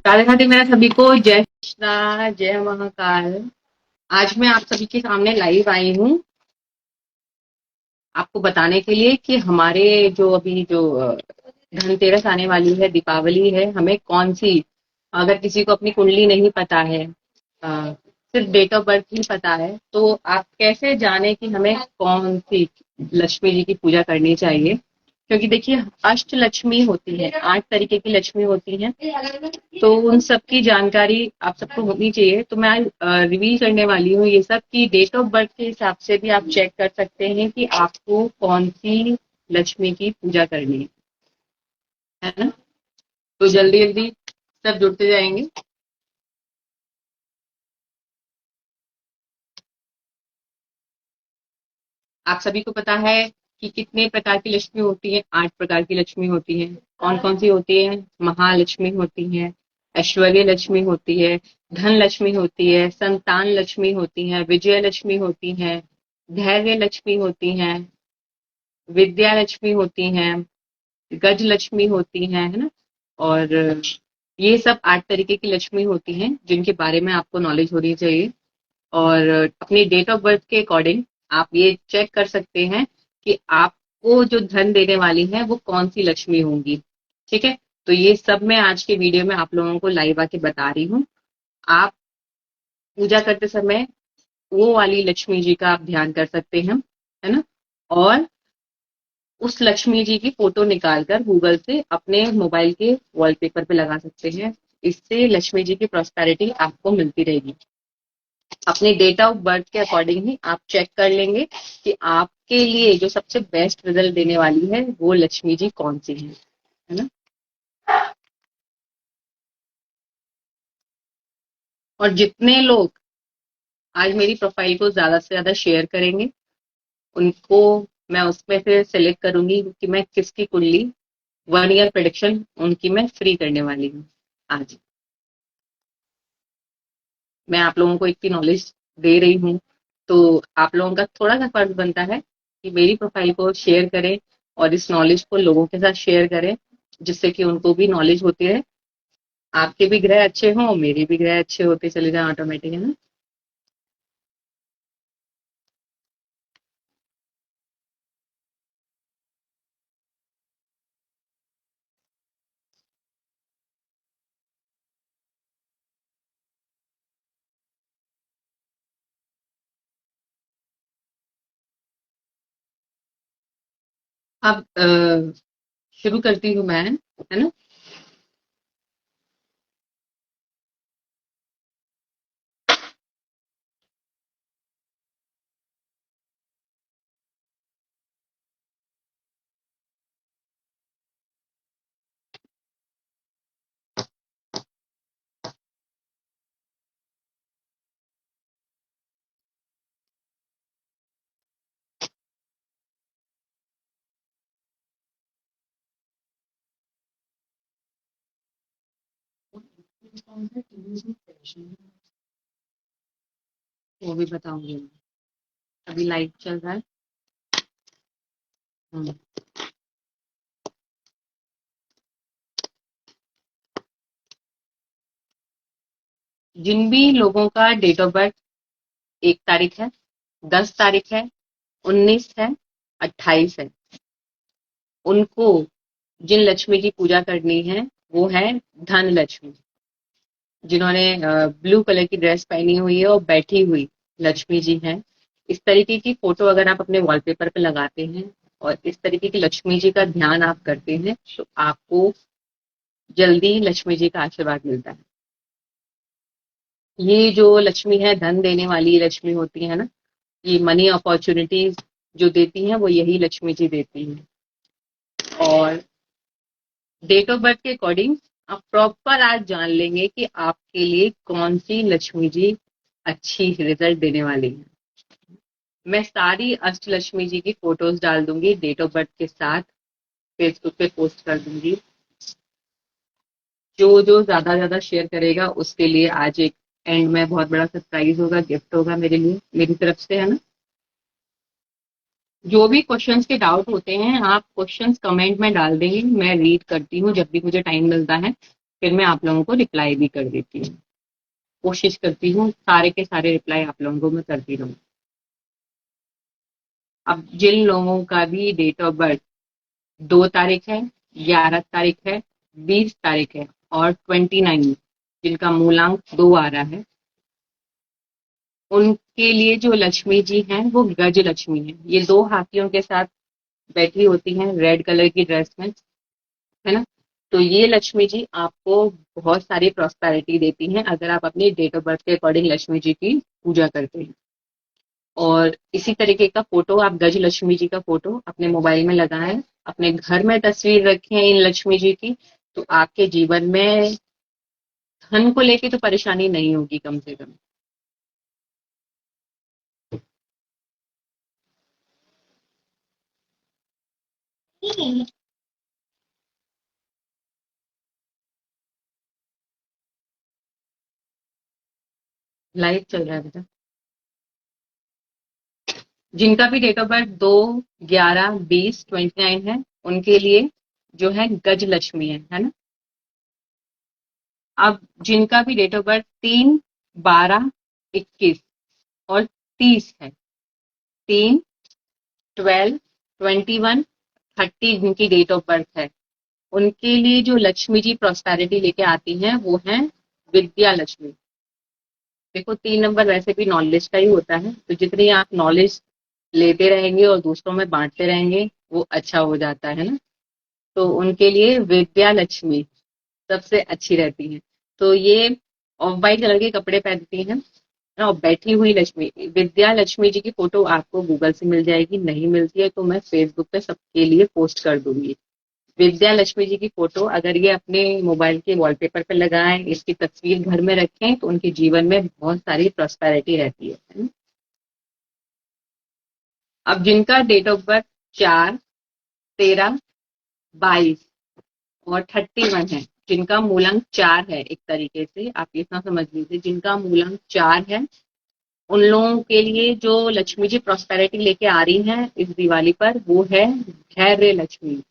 राधे राधे मेरा सभी को जय कृष्णा जय महाकाल। आज मैं आप सभी के सामने लाइव आई हूँ आपको बताने के लिए कि हमारे जो अभी जो धनतेरस आने वाली है, दीपावली है, हमें कौन सी, अगर किसी को अपनी कुंडली नहीं पता है, सिर्फ डेट ऑफ बर्थ ही पता है, तो आप कैसे जाने कि हमें कौन सी लक्ष्मी जी की पूजा करनी चाहिए। क्योंकि देखिए अष्ट लक्ष्मी होती है, 8 तरीके की लक्ष्मी होती हैं, तो उन सब की जानकारी आप सबको होनी चाहिए। तो मैं रिवील करने वाली हूँ ये सब कि डेट ऑफ बर्थ के हिसाब से भी आप चेक कर सकते हैं कि आपको कौन सी लक्ष्मी की पूजा करनी है ना। तो जल्दी जल्दी सब जुड़ते जाएंगे। आप सभी को पता है कि कितने प्रकार की लक्ष्मी होती है। 8 प्रकार की लक्ष्मी होती है। कौन कौन सी होती है? महालक्ष्मी होती है, ऐश्वर्य लक्ष्मी होती है, धन लक्ष्मी होती है, संतान लक्ष्मी होती है, विजय लक्ष्मी होती है, धैर्य लक्ष्मी होती है, विद्या लक्ष्मी होती हैं, गज लक्ष्मी होती हैं, है ना। और ये सब 8 तरीके की लक्ष्मी होती हैं जिनके बारे में आपको नॉलेज होनी चाहिए। और अपनी डेट ऑफ बर्थ के अकॉर्डिंग आप ये चेक कर सकते हैं कि आपको जो धन देने वाली है वो कौन सी लक्ष्मी होंगी। ठीक है, तो ये सब मैं आज के वीडियो में आप लोगों को लाइव आके बता रही हूँ। आप पूजा करते समय वो वाली लक्ष्मी जी का आप ध्यान कर सकते हैं, है ना। और उस लक्ष्मी जी की फोटो निकालकर गूगल से अपने मोबाइल के वॉलपेपर पे लगा सकते हैं। इससे लक्ष्मी जी की प्रॉस्पेरिटी आपको मिलती रहेगी। अपने डेट ऑफ बर्थ के अकॉर्डिंग ही आप चेक कर लेंगे कि आपके लिए जो सबसे बेस्ट रिजल्ट देने वाली है वो लक्ष्मी जी कौन सी है ना। और जितने लोग आज मेरी प्रोफाइल को ज्यादा से ज्यादा शेयर करेंगे उनको मैं उसमें से सिलेक्ट करूंगी कि मैं किसकी कुंडली 1 ईयर प्रेडिक्शन उनकी मैं फ्री करने वाली हूँ आज। मैं आप लोगों को इतनी नॉलेज दे रही हूँ, तो आप लोगों का थोड़ा सा फर्ज बनता है कि मेरी प्रोफाइल को शेयर करें और इस नॉलेज को लोगों के साथ शेयर करें, जिससे कि उनको भी नॉलेज होती रहे। आपके भी ग्रह अच्छे हों, मेरे भी ग्रह अच्छे होते चले जाएं ऑटोमेटिक, है ना। अब शुरू करती हूँ मैं, है ना। वो भी बताऊंगी मैं। अभी लाइव चल रहा है। हम्म। जिन भी लोगों का डेट ऑफ बर्थ 1 तारीख है, 10 तारीख है, 19 है, 28 है, उनको जिन लक्ष्मी की पूजा करनी है वो है धन लक्ष्मी। जिन्होंने ब्लू कलर की ड्रेस पहनी हुई है और बैठी हुई लक्ष्मी जी हैं। इस तरीके की फोटो अगर आप अपने वॉलपेपर पे लगाते हैं और इस तरीके की लक्ष्मी जी का ध्यान आप करते हैं तो आपको जल्दी लक्ष्मी जी का आशीर्वाद मिलता है। ये जो लक्ष्मी है धन देने वाली लक्ष्मी होती है ना, ये मनी अपॉर्चुनिटीज जो देती हैं वो यही लक्ष्मी जी देती हैं। और डेट ऑफ बर्थ के अकॉर्डिंग आप प्रॉपर आज जान लेंगे कि आपके लिए कौन सी लक्ष्मी जी अच्छी रिजल्ट देने वाली है। मैं सारी अष्टलक्ष्मी जी की फोटोज डाल दूंगी डेट ऑफ बर्थ के साथ, फेसबुक पे पोस्ट कर दूंगी। जो जो ज्यादा शेयर करेगा उसके लिए आज एक एंड में बहुत बड़ा सरप्राइज होगा, गिफ्ट होगा मेरे लिए, मेरी तरफ से, है ना। जो भी क्वेश्चंस के डाउट होते हैं आप क्वेश्चंस कमेंट में डाल देंगे, मैं रीड करती हूँ जब भी मुझे टाइम मिलता है। फिर मैं आप लोगों को रिप्लाई भी कर देती हूँ। कोशिश करती हूँ सारे के सारे रिप्लाई आप लोगों को मैं करती रहूँ। अब जिन लोगों का भी डेट ऑफ बर्थ 2 तारीख है, 11 तारीख है, 20 तारीख है और 29, जिनका मूलांक 2 आ रहा है, उनके लिए जो लक्ष्मी जी हैं वो गज लक्ष्मी है। ये 2 हाथियों के साथ बैठी होती हैं रेड कलर की ड्रेस में, है ना। तो ये लक्ष्मी जी आपको बहुत सारी प्रॉस्पेरिटी देती हैं अगर आप अपनी डेट ऑफ बर्थ के अकॉर्डिंग लक्ष्मी जी की पूजा करते हैं। और इसी तरीके का फोटो आप गज लक्ष्मी जी का फोटो अपने मोबाइल में लगाएं, अपने घर में तस्वीर रखें इन लक्ष्मी जी की, तो आपके जीवन में धन को लेके तो परेशानी नहीं होगी कम से कम। लाइव चल रहा है बेटा। जिनका भी डेट ऑफ बर्थ 2, 11, 20, 29 है, उनके लिए जो है गज लक्ष्मी है ना। अब जिनका भी डेट ऑफ बर्थ 3, 12, 21 और 30 है, 3, 12, 21, 30 जिनकी डेट ऑफ बर्थ है, उनके लिए जो लक्ष्मी जी प्रॉस्पेरिटी लेके आती हैं वो है विद्या लक्ष्मी। देखो 3 नंबर वैसे भी नॉलेज का ही होता है, तो जितनी आप नॉलेज लेते रहेंगे और दूसरों में बांटते रहेंगे वो अच्छा हो जाता है ना। तो उनके लिए विद्या लक्ष्मी सबसे अच्छी रहती है। तो ये ऑफ वाइट कलर के कपड़े पहनती हैं और बैठी हुई लक्ष्मी, विद्या लक्ष्मी जी की फोटो आपको गूगल से मिल जाएगी, नहीं मिलती है तो मैं फेसबुक पे सबके लिए पोस्ट कर दूंगी। विद्या लक्ष्मी जी की फोटो अगर ये अपने मोबाइल के वॉलपेपर पे लगाएं, इसकी तस्वीर घर में रखें, तो उनके जीवन में बहुत सारी प्रॉस्पेरिटी रहती है। अब जिनका डेट ऑफ बर्थ 4, 13, 22 और 31 है, जिनका मूलांक 4 है, एक तरीके से आप इतना समझ लीजिए जिनका मूलांक 4 है, उन लोगों के लिए जो लक्ष्मी जी प्रॉस्पेरिटी लेके आ रही हैं इस दिवाली पर वो है धैर्य लक्ष्मी,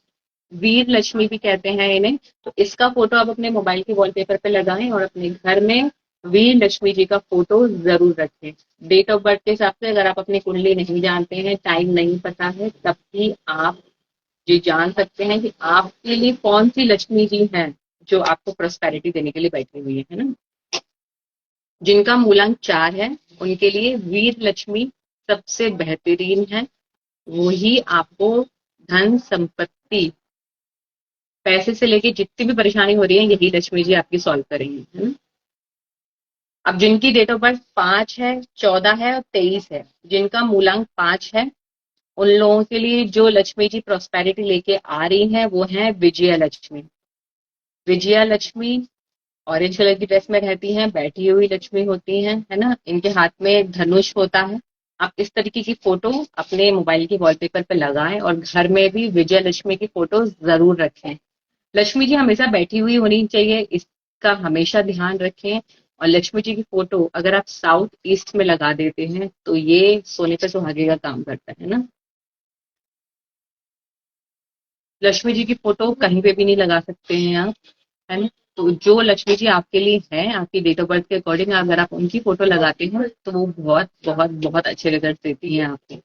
वीर लक्ष्मी भी कहते हैं इन्हें। तो इसका फोटो आप अपने मोबाइल के वॉलपेपर पे लगाएं और अपने घर में वीर लक्ष्मी जी का फोटो जरूर रखें। डेट ऑफ बर्थ के हिसाब से अगर आप अपनी कुंडली नहीं जानते हैं, टाइम नहीं पता है, तब भी आप ये जान सकते हैं कि आपके लिए कौन सी लक्ष्मी जी हैं जो आपको प्रॉस्पेरिटी देने के लिए बैठी हुई है ना। जिनका मूलांक 4 है उनके लिए वीर लक्ष्मी सबसे बेहतरीन है। वही आपको धन संपत्ति पैसे से लेके जितनी भी परेशानी हो रही है यही लक्ष्मी जी आपकी सॉल्व करेंगी, है ना। अब जिनकी डेट ऑफ बर्थ 5 है, 14 है और 23 है, जिनका मूलांक 5 है, उन लोगों के लिए जो लक्ष्मी जी प्रॉस्पेरिटी लेके आ रही हैं वो है विजया लक्ष्मी। विजया लक्ष्मी ऑरेंज कलर की ड्रेस में रहती हैं, बैठी हुई लक्ष्मी होती हैं, है ना। इनके हाथ में धनुष होता है। आप इस तरीके की फोटो अपने मोबाइल की वॉलपेपर पे लगाएं और घर में भी विजय लक्ष्मी की फोटो जरूर रखें। लक्ष्मी जी हमेशा बैठी हुई होनी चाहिए, इसका हमेशा ध्यान रखें। और लक्ष्मी जी की फोटो अगर आप साउथ ईस्ट में लगा देते हैं तो ये सोने पे सुहागे का काम करता है ना। लक्ष्मी जी की फोटो कहीं पे भी नहीं लगा सकते हैं आप, है ना। तो जो लक्ष्मी जी आपके लिए है आपकी डेट ऑफ बर्थ के अकॉर्डिंग अगर आप उनकी फोटो लगाते हैं तो वो बहुत बहुत बहुत अच्छे रिजल्ट देती हैं आपको।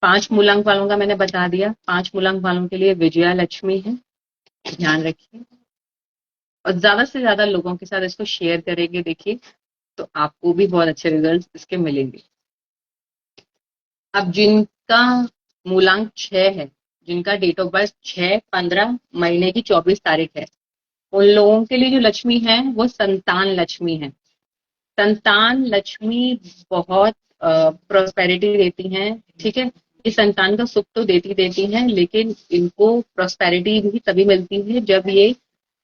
5 मूलांक वालों का मैंने बता दिया, 5 मूलांक वालों के लिए विजया लक्ष्मी है, ध्यान रखिए। और ज्यादा से ज्यादा लोगों के साथ इसको शेयर करेंगे देखिए, तो आपको भी बहुत अच्छे रिजल्ट इसके मिलेंगे। अब जिनका मूलांक 6 है, जिनका डेट ऑफ बर्थ 6, 15 महीने की 24 तारीख है, उन लोगों के लिए जो लक्ष्मी है वो संतान लक्ष्मी है। संतान लक्ष्मी बहुत प्रोस्पेरिटी देती हैं, ठीक है। ये संतान का सुख तो देती देती हैं, लेकिन इनको प्रोस्पेरिटी भी तभी मिलती है जब ये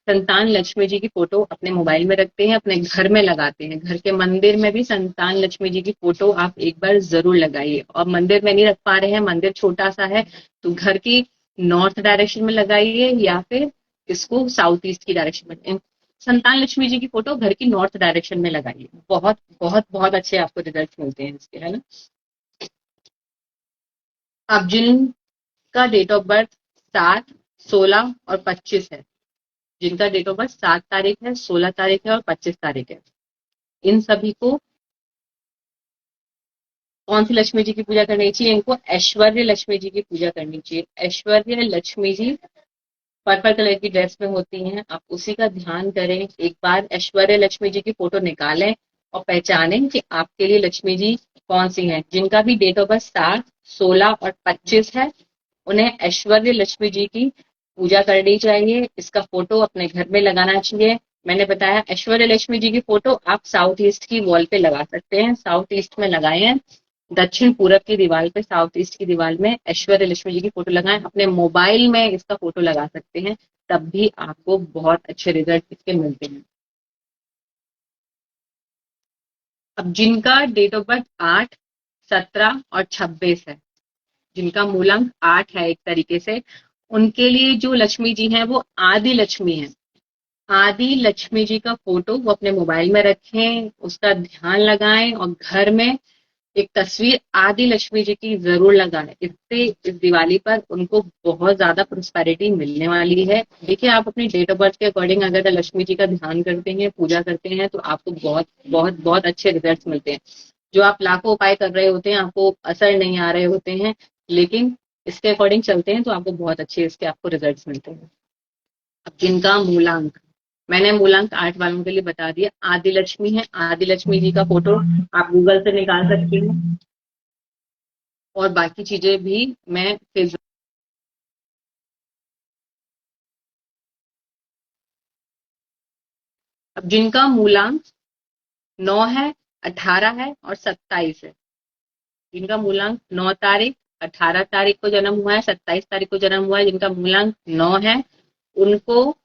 संतान लक्ष्मी जी की फोटो अपने मोबाइल में रखते हैं, अपने घर में लगाते हैं। घर के मंदिर में भी संतान लक्ष्मी जी की फोटो आप एक बार जरूर लगाइए। और मंदिर में नहीं रख पा रहे हैं, मंदिर छोटा सा है, तो घर की नॉर्थ डायरेक्शन में लगाइए या फिर इसको साउथ ईस्ट की डायरेक्शन में। संतान लक्ष्मी जी की फोटो घर की नॉर्थ डायरेक्शन में लगाइए, बहुत बहुत बहुत अच्छे आपको रिजल्ट मिलते हैं इसके, है ना। अब जिनका डेट ऑफ बर्थ 7, 16 और 25 है, जिनका डेट ऑफ बर्थ 7 तारीख है, 16 तारीख है और 25 तारीख है, इन सभी को कौन सी लक्ष्मी जी की पूजा करनी चाहिए? इनको ऐश्वर्य लक्ष्मी जी की पूजा करनी चाहिए। ऐश्वर्य लक्ष्मी जी पर्पल कलर की ड्रेस में होती हैं, आप उसी का ध्यान करें। एक बार ऐश्वर्य लक्ष्मी जी की फोटो निकालें और पहचानें कि आपके लिए लक्ष्मी जी कौन सी हैं। जिनका भी डेट ऑफ बर्थ 7, 16 और 25 है, उन्हें ऐश्वर्य लक्ष्मी जी की पूजा करनी चाहिए। इसका फोटो अपने घर में लगाना चाहिए। मैंने बताया ऐश्वर्य लक्ष्मी जी की फोटो आप साउथ ईस्ट की वॉल पे लगा सकते हैं, साउथ ईस्ट में लगाएं, दक्षिण पूरब की दीवार पे, साउथ ईस्ट की दीवार में ऐश्वर्य लक्ष्मी जी की फोटो लगाएं। अपने मोबाइल में इसका फोटो लगा सकते हैं, तब भी आपको बहुत अच्छे रिजल्ट इसके मिलते हैं। अब जिनका डेट ऑफ बर्थ 8, 17 और 26 है, जिनका मूलांक 8 है एक तरीके से, उनके लिए जो लक्ष्मी जी हैं वो आदि लक्ष्मी है। आदि लक्ष्मी जी का फोटो वो अपने मोबाइल में रखें, उसका ध्यान लगाएं और घर में एक तस्वीर आदि लक्ष्मी जी की जरूर लगाएं। इससे इस दिवाली पर उनको बहुत ज्यादा प्रोस्पेरिटी मिलने वाली है। देखिए, आप अपनी डेट ऑफ बर्थ के अकॉर्डिंग अगर लक्ष्मी जी का ध्यान करते हैं, पूजा करते हैं, तो आपको बहुत बहुत बहुत अच्छे रिजल्ट मिलते हैं। जो आप लाखों उपाय कर रहे होते हैं, आपको असर नहीं आ रहे होते हैं, लेकिन इसके अकॉर्डिंग चलते हैं तो आपको बहुत अच्छे इसके आपको रिजल्ट मिलते हैं। अब जिनका मूलांक, मैंने मूलांक 8 वालों के लिए बता दिया, आदि लक्ष्मी है। आदि लक्ष्मी जी का फोटो आप गूगल से निकाल सकते हैं और बाकी चीजें भी मैं फेसबुक। अब जिनका मूलांक 9 है, 18 है और 27 है, जिनका मूलांक 9 तारीख, 18 तारीख को जन्म हुआ है, 27 तारीख को जन्म हुआ है, जिनका मूलांक 9 है, उनको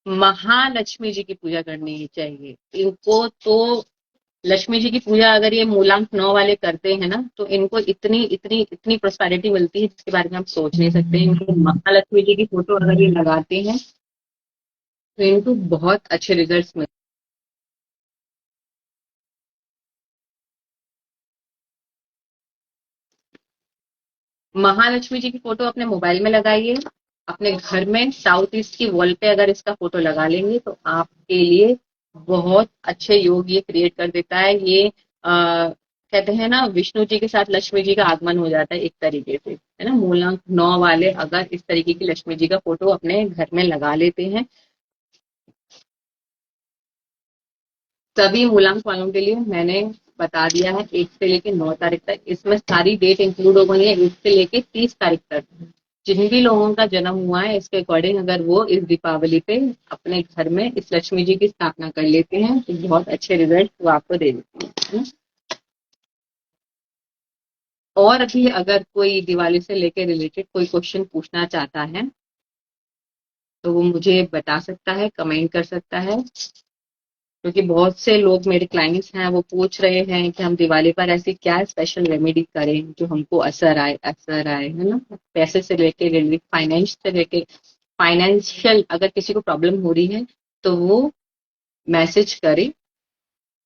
महालक्ष्मी जी की पूजा करनी चाहिए। इनको तो लक्ष्मी जी की पूजा अगर ये मूलांक 9 वाले करते हैं ना, तो इनको इतनी इतनी इतनी प्रोस्पेरिटी मिलती है जिसके बारे में आप सोच नहीं सकते। इनको महालक्ष्मी जी की फोटो अगर ये लगाते हैं तो इनको बहुत अच्छे रिजल्ट मिलते हैं। महालक्ष्मी जी की फोटो अपने मोबाइल में लगाइए, अपने घर में साउथ ईस्ट की वॉल पे अगर इसका फोटो लगा लेंगे तो आपके लिए बहुत अच्छे योग ये क्रिएट कर देता है। ये कहते हैं ना, विष्णु जी के साथ लक्ष्मी जी का आगमन हो जाता है एक तरीके से, है ना। मूलांक 9 वाले अगर इस तरीके की लक्ष्मी जी का फोटो अपने घर में लगा लेते हैं, सभी मूलांक वालों के लिए मैंने बता दिया है 1 से लेके 9 तारीख तक। इसमें सारी डेट इंक्लूड हो गई है 1 से लेके 30 तारीख तक। जिन भी लोगों का जन्म हुआ है इसके अकॉर्डिंग अगर वो इस दीपावली पे अपने घर में इस लक्ष्मी जी की स्थापना कर लेते हैं तो बहुत अच्छे रिजल्ट वो आपको दे देती है। और अभी अगर कोई दिवाली से लेके रिलेटेड कोई क्वेश्चन पूछना चाहता है तो वो मुझे बता सकता है, कमेंट कर सकता है। क्योंकि बहुत से लोग मेरे क्लाइंट्स हैं, वो पूछ रहे हैं कि हम दिवाली पर ऐसी क्या स्पेशल रेमेडी करें जो हमको असर आए, है ना। पैसे से लेके रिलेटेड, फाइनेंस से लेके, फाइनेंशियल अगर किसी को प्रॉब्लम हो रही है तो वो मैसेज करे।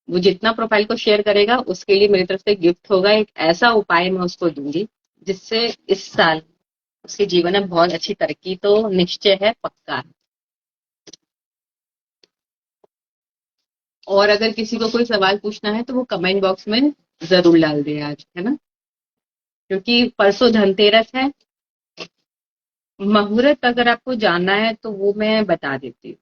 वो जितना प्रोफाइल को शेयर करेगा उसके लिए मेरी तरफ से गिफ्ट होगा। एक ऐसा उपाय मैं उसको दूंगी जिससे इस साल उसके जीवन में बहुत अच्छी तरक्की तो निश्चय है, पक्का है। और अगर किसी को कोई सवाल पूछना है तो वो कमेंट बॉक्स में जरूर डाल दे आज, है ना। क्योंकि परसों धनतेरस है। मुहूर्त अगर आपको जानना है तो वो मैं बता देती हूँ।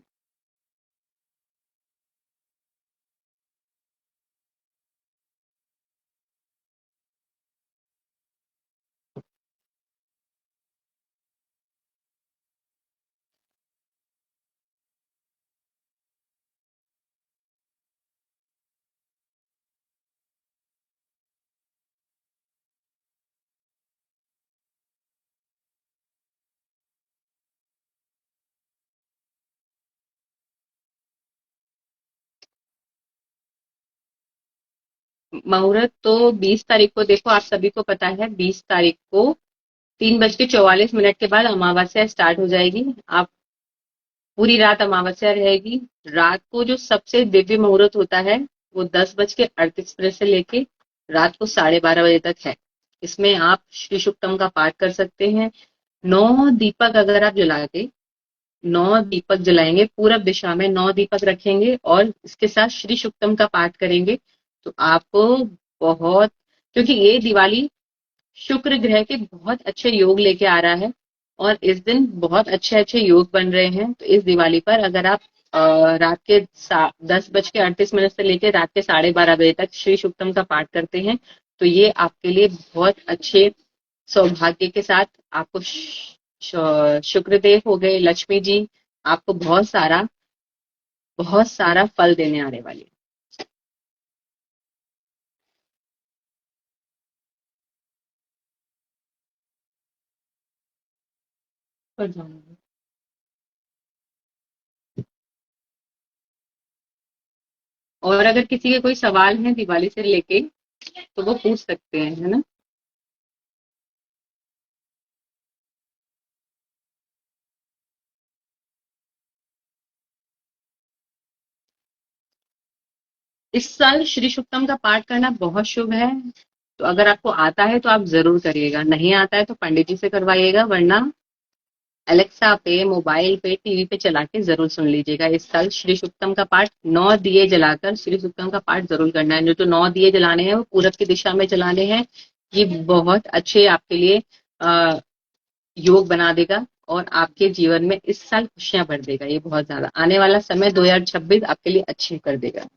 मुहूर्त तो 20 तारीख को, देखो आप सभी को पता है 20 तारीख को 3:44 के बाद अमावस्या स्टार्ट हो जाएगी। आप पूरी रात अमावस्या रहेगी। रात को जो सबसे दिव्य मुहूर्त होता है वो 10:38 से लेके रात को 12:30 बजे तक है। इसमें आप श्री सुक्तम का पाठ कर सकते हैं। 9 दीपक अगर आप जला के 9 दीपक जलाएंगे, पूरब दिशा में 9 दीपक रखेंगे और इसके साथ श्री सुक्तम का पाठ करेंगे, तो आपको बहुत, क्योंकि ये दिवाली शुक्र ग्रह के बहुत अच्छे योग लेके आ रहा है और इस दिन बहुत अच्छे अच्छे योग बन रहे हैं। तो इस दिवाली पर अगर आप रात के 10:38 से लेकर रात के 12:30 बजे तक श्री सुक्तम का पाठ करते हैं, तो ये आपके लिए बहुत अच्छे सौभाग्य के साथ आपको शुक्रदेव हो गए, लक्ष्मी जी आपको बहुत सारा फल देने आने वाली है। पर जाऊंगी। और अगर किसी के कोई सवाल है दिवाली से लेके तो वो पूछ सकते हैं, है ना। इस साल श्री सुक्तम का पाठ करना बहुत शुभ है, तो अगर आपको आता है तो आप जरूर करिएगा, नहीं आता है तो पंडित जी से करवाइएगा, वरना अलेक्सा पे, मोबाइल पे, टीवी पे चला के जरूर सुन लीजिएगा। इस साल श्री सुक्तम का पाठ 9 दिए जलाकर श्री सुक्तम का पाठ जरूर करना है। जो 9 दिए जलाने हैं वो पूरब की दिशा में जलाने हैं। ये बहुत अच्छे आपके लिए योग बना देगा और आपके जीवन में इस साल खुशियां भर देगा। ये बहुत ज्यादा आने वाला समय 2026 आपके लिए अच्छे कर देगा।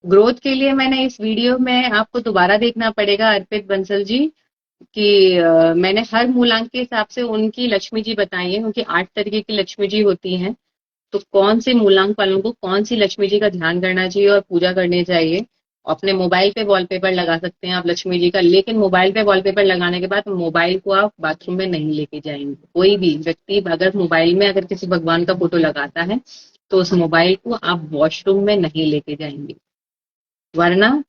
ग्रोथ के लिए मैंने इस वीडियो में आपको दोबारा देखना पड़ेगा अर्पित बंसल जी, कि मैंने हर मूलांक के हिसाब से उनकी लक्ष्मी जी बताई है, क्योंकि 8 तरीके की लक्ष्मी जी होती हैं। तो कौन से मूलांक वालों को कौन सी लक्ष्मी जी का ध्यान करना चाहिए और पूजा करनी चाहिए। अपने मोबाइल पे वॉलपेपर लगा सकते हैं आप लक्ष्मी जी का, लेकिन मोबाइल पे वॉलपेपर लगाने के बाद मोबाइल को आप बाथरूम में नहीं लेके जाएंगे। कोई भी व्यक्ति अगर मोबाइल में अगर किसी भगवान का फोटो लगाता है तो उस मोबाइल को आप वॉशरूम में नहीं लेके जाएंगे, वरना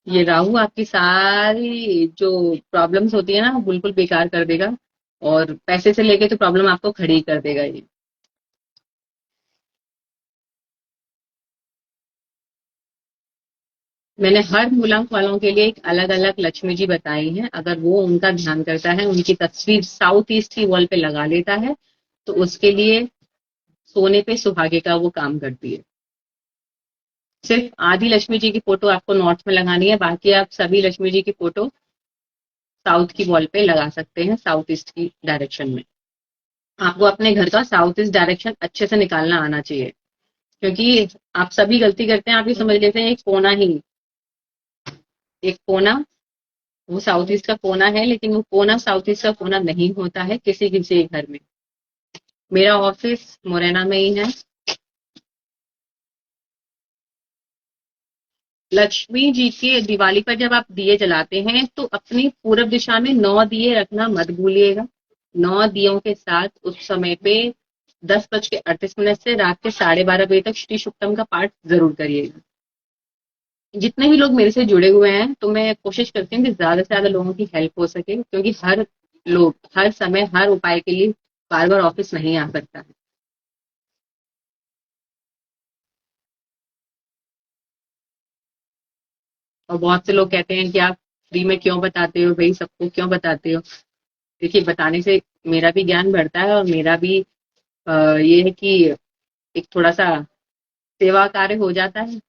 ये राहु आपकी सारी जो प्रॉब्लम्स होती है ना वो बिल्कुल बेकार कर देगा और पैसे से लेके तो प्रॉब्लम आपको खड़ी कर देगा ये। मैंने हर मूलांक वालों के लिए एक अलग अलग लक्ष्मी जी बताई हैं। अगर वो उनका ध्यान करता है, उनकी तस्वीर साउथ ईस्ट की वॉल पे लगा लेता है, तो उसके लिए सोने पे सुहागे का वो काम करती है। सिर्फ आधी लक्ष्मी जी की फोटो आपको नॉर्थ में लगानी है, बाकी आप सभी लक्ष्मी जी की फोटो साउथ की वॉल पे लगा सकते हैं, साउथ ईस्ट की डायरेक्शन में। आपको अपने घर का साउथ ईस्ट डायरेक्शन अच्छे से निकालना आना चाहिए, क्योंकि आप सभी गलती करते हैं, आप ये समझ लेते हैं एक कोना ही, एक कोना वो साउथ ईस्ट का कोना है, लेकिन वो कोना साउथ ईस्ट का कोना नहीं होता है किसी किसी के घर में। मेरा ऑफिस मुरैना में ही है। लक्ष्मी जी के दिवाली पर जब आप दिए जलाते हैं तो अपनी पूरब दिशा में 9 दिए रखना मत भूलिएगा। 9 दियों के साथ उस समय पे 10:38 से रात के 12:30 बजे तक श्री सुक्तम का पाठ जरूर करिएगा। जितने भी लोग मेरे से जुड़े हुए हैं, तो मैं कोशिश करती हूँ कि ज्यादा से ज्यादा लोगों की हेल्प हो सके, क्योंकि हर लोग हर समय हर उपाय के लिए बार बार ऑफिस नहीं आ सकता है। और बहुत से लोग कहते हैं कि आप फ्री में क्यों बताते हो भाई, सबको क्यों बताते हो। देखिए, बताने से मेरा भी ज्ञान बढ़ता है और मेरा भी ये है कि एक थोड़ा सा सेवा कार्य हो जाता है,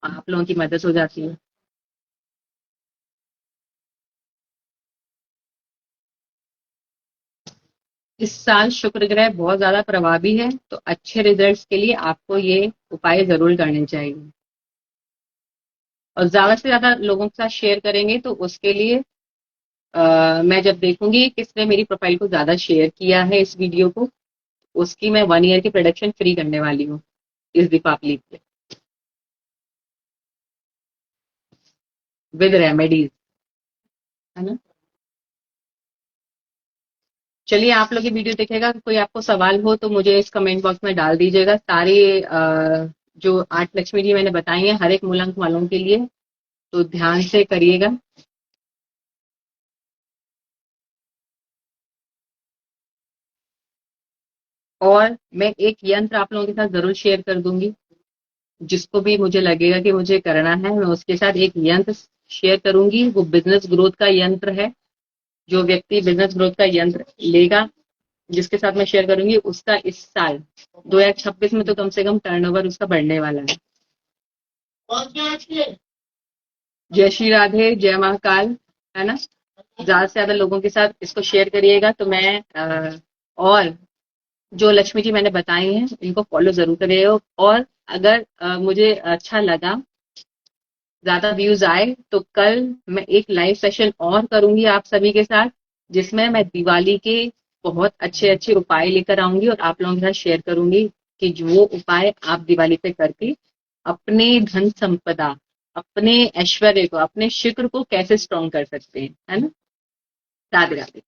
आप लोगों की मदद हो जाती है। इस साल शुक्र ग्रह बहुत ज्यादा प्रभावी है, तो अच्छे रिजल्ट्स के लिए आपको ये उपाय जरूर करने चाहिए। और ज्यादा से ज्यादा लोगों के साथ शेयर करेंगे तो उसके लिए मैं जब देखूंगी किसने मेरी प्रोफाइल को ज्यादा शेयर किया है इस वीडियो को, उसकी मैं 1 ईयर की प्रोडक्शन फ्री करने वाली हूँ इस दीपावली पे, विद रेमेडीज, है ना। चलिए, आप लोग ये वीडियो देखेगा, कोई आपको सवाल हो तो मुझे इस कमेंट बॉक्स में डाल दीजिएगा। सारे जो 8 लक्ष्मी जी मैंने बताई हैं हर एक मूलांक वालों के लिए, तो ध्यान से करिएगा। और मैं एक यंत्र आप लोगों के साथ जरूर शेयर कर दूंगी, जिसको भी मुझे लगेगा कि मुझे करना है मैं उसके साथ एक यंत्र शेयर करूंगी। वो बिजनेस ग्रोथ का यंत्र है। जो व्यक्ति बिजनेस ग्रोथ का यंत्र लेगा, जिसके साथ मैं शेयर करूंगी, उसका इस साल 2026 में तो कम से कम टर्नओवर उसका बढ़ने वाला है। जय श्री राधे, जय महाकाल, है ना। ज्यादा से ज्यादा लोगों के साथ इसको शेयर करिएगा। तो मैं और जो लक्ष्मी जी मैंने बताई हैं इनको फॉलो जरूर करिएगा। और अगर मुझे अच्छा लगा, ज्यादा व्यूज आए, तो कल मैं एक लाइव सेशन और करूंगी आप सभी के साथ, जिसमें मैं दिवाली के बहुत अच्छे अच्छे उपाय लेकर आऊंगी और आप लोगों के साथ शेयर करूंगी कि जो वो उपाय आप दिवाली पे करके अपने धन संपदा, अपने ऐश्वर्य को, अपने शुक्र को कैसे स्ट्रॉन्ग कर सकते हैं, है ना। राधे राधे।